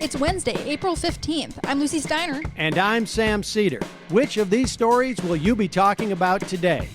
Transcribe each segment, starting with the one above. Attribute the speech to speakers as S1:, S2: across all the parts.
S1: It's Wednesday, April 15th. I'm Lucy Steiner.
S2: And I'm Sam Seder. Which of these stories will you be talking about today?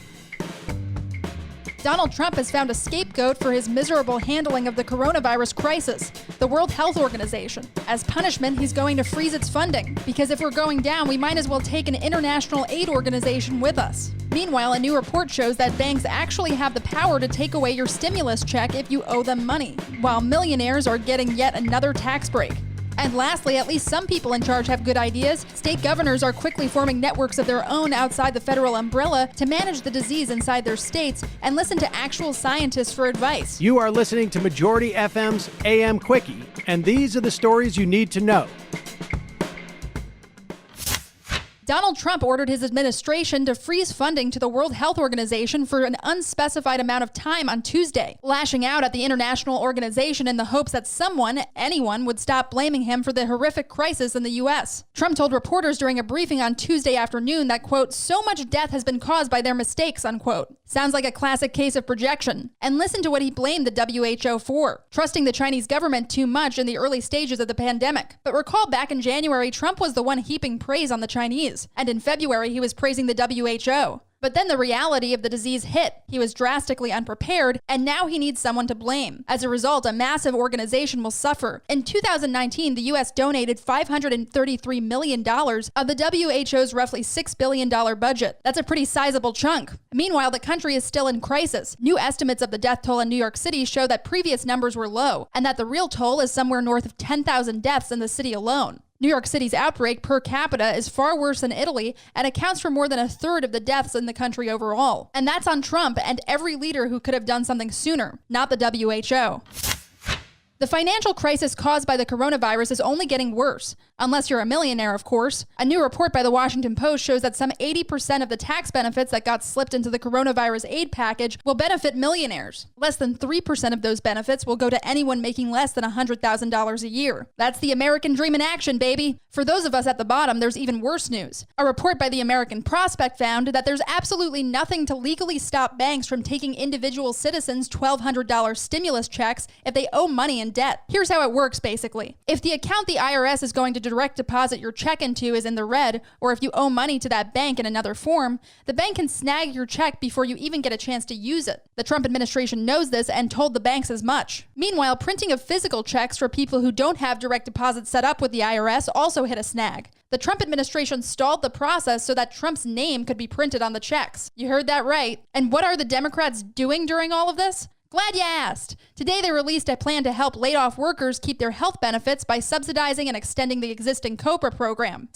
S1: Donald Trump has found a scapegoat for his miserable handling of the coronavirus crisis, the World Health Organization. As punishment, he's going to freeze its funding, because if we're going down, we might as well take an international aid organization with us. Meanwhile, a new report shows that banks actually have the power to take away your stimulus check if you owe them money, while millionaires are getting yet another tax break. And lastly, at least some people in charge have good ideas. State governors are quickly forming networks of their own outside the federal umbrella to manage the disease inside their states and listen to actual scientists for advice.
S2: You are listening to Majority FM's AM Quickie, and these are the stories you need to know.
S1: Donald Trump ordered his administration to freeze funding to the World Health Organization for an unspecified amount of time on Tuesday, lashing out at the international organization in the hopes that anyone would stop blaming him for the horrific crisis in the U.S. Trump told reporters during a briefing on Tuesday afternoon that, quote, so much death has been caused by their mistakes, unquote. Sounds like a classic case of projection. And listen to what he blamed the WHO for: trusting the Chinese government too much in the early stages of the pandemic. But recall back in January, Trump was the one heaping praise on the Chinese. And in February, he was praising the WHO. But then the reality of the disease hit. He was drastically unprepared, and now he needs someone to blame. As a result, a massive organization will suffer. In 2019, the U.S. donated $533 million of the WHO's roughly $6 billion budget. That's a pretty sizable chunk. Meanwhile, the country is still in crisis. New estimates of the death toll in New York City show that previous numbers were low, and that the real toll is somewhere north of 10,000 deaths in the city alone. New York City's outbreak per capita is far worse than Italy and accounts for more than a third of the deaths in the country overall. And that's on Trump and every leader who could have done something sooner, not the WHO. The financial crisis caused by the coronavirus is only getting worse, unless you're a millionaire, of course. A new report by the Washington Post shows that some 80% of the tax benefits that got slipped into the coronavirus aid package will benefit millionaires. Less than 3% of those benefits will go to anyone making less than $100,000 a year. That's the American dream in action, baby. For those of us at the bottom, there's even worse news. A report by the American Prospect found that there's absolutely nothing to legally stop banks from taking individual citizens' $1,200 stimulus checks if they owe money in debt. Here's how it works, basically. If the account the IRS is going to direct deposit your check into is in the red, or if you owe money to that bank in another form, the bank can snag your check before you even get a chance to use it. The Trump administration knows this and told the banks as much. Meanwhile, printing of physical checks for people who don't have direct deposit set up with the IRS also hit a snag. The Trump administration stalled the process so that Trump's name could be printed on the checks. You heard that right. And what are the Democrats doing during all of this? Glad you asked. Today they released a plan to help laid-off workers keep their health benefits by subsidizing and extending the existing COBRA program.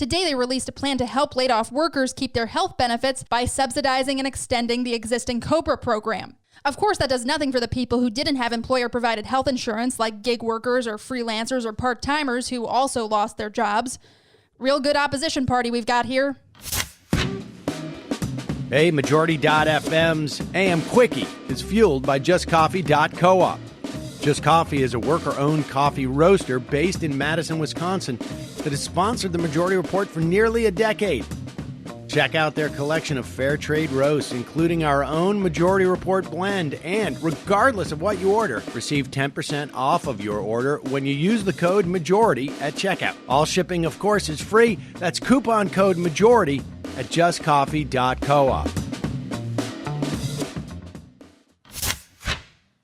S1: Of course, that does nothing for the people who didn't have employer-provided health insurance, like gig workers or freelancers or part-timers who also lost their jobs. Real good opposition party we've got here.
S2: Hey, Majority.fm's AM Quickie is fueled by JustCoffee.coop. Just Coffee is a worker-owned coffee roaster based in Madison, Wisconsin that has sponsored the Majority Report for nearly a decade. Check out their collection of fair trade roasts, including our own Majority Report blend, and regardless of what you order, receive 10% off of your order when you use the code MAJORITY at checkout. All shipping, of course, is free. That's coupon code MAJORITY at justcoffee.coop.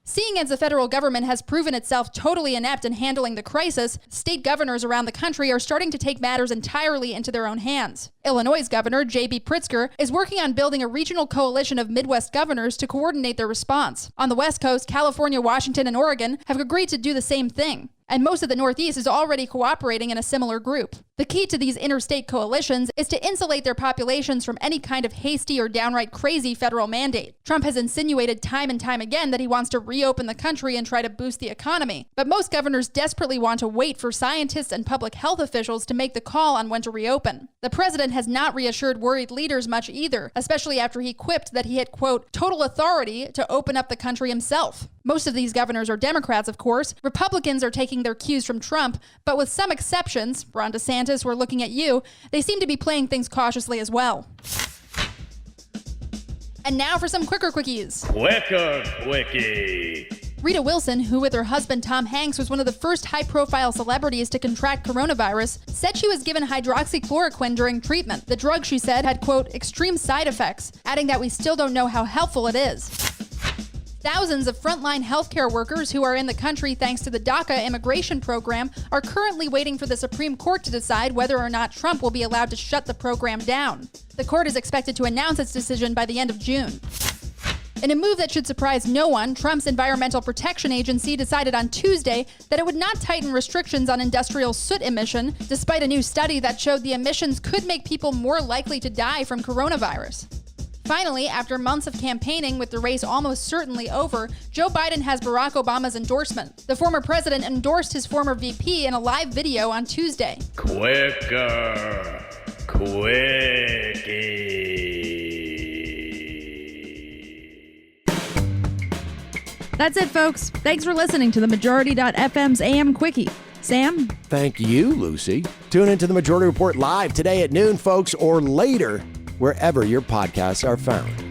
S1: Seeing as the federal government has proven itself totally inept in handling the crisis, state governors around the country are starting to take matters entirely into their own hands. Illinois' governor, J.B. Pritzker, is working on building a regional coalition of Midwest governors to coordinate their response. On the West Coast, California, Washington, and Oregon have agreed to do the same thing. And most of the Northeast is already cooperating in a similar group. The key to these interstate coalitions is to insulate their populations from any kind of hasty or downright crazy federal mandate. Trump has insinuated time and time again that he wants to reopen the country and try to boost the economy. But most governors desperately want to wait for scientists and public health officials to make the call on when to reopen. The president has not reassured worried leaders much either, especially after he quipped that he had, quote, total authority to open up the country himself. Most of these governors are Democrats, of course. Republicans are taking their cues from Trump, but with some exceptions, Ron DeSantis, we're looking at you, they seem to be playing things cautiously as well. And now for some quicker quickies.
S3: Quicker Quickie.
S1: Rita Wilson, who with her husband Tom Hanks was one of the first high-profile celebrities to contract coronavirus, said she was given hydroxychloroquine during treatment. The drug, she said, had, quote, extreme side effects, adding that we still don't know how helpful it is. Thousands of frontline healthcare workers who are in the country thanks to the DACA immigration program are currently waiting for the Supreme Court to decide whether or not Trump will be allowed to shut the program down. The court is expected to announce its decision by the end of June. In a move that should surprise no one, Trump's Environmental Protection Agency decided on Tuesday that it would not tighten restrictions on industrial soot emission, despite a new study that showed the emissions could make people more likely to die from coronavirus. Finally, after months of campaigning with the race almost certainly over, Joe Biden has Barack Obama's endorsement. The former president endorsed his former VP in a live video on Tuesday.
S3: Quickies.
S4: That's it, folks. Thanks for listening to the Majority.fm's AM Quickie. Sam?
S2: Thank you, Lucy. Tune into the Majority Report live today at noon, folks, or later, wherever your podcasts are found.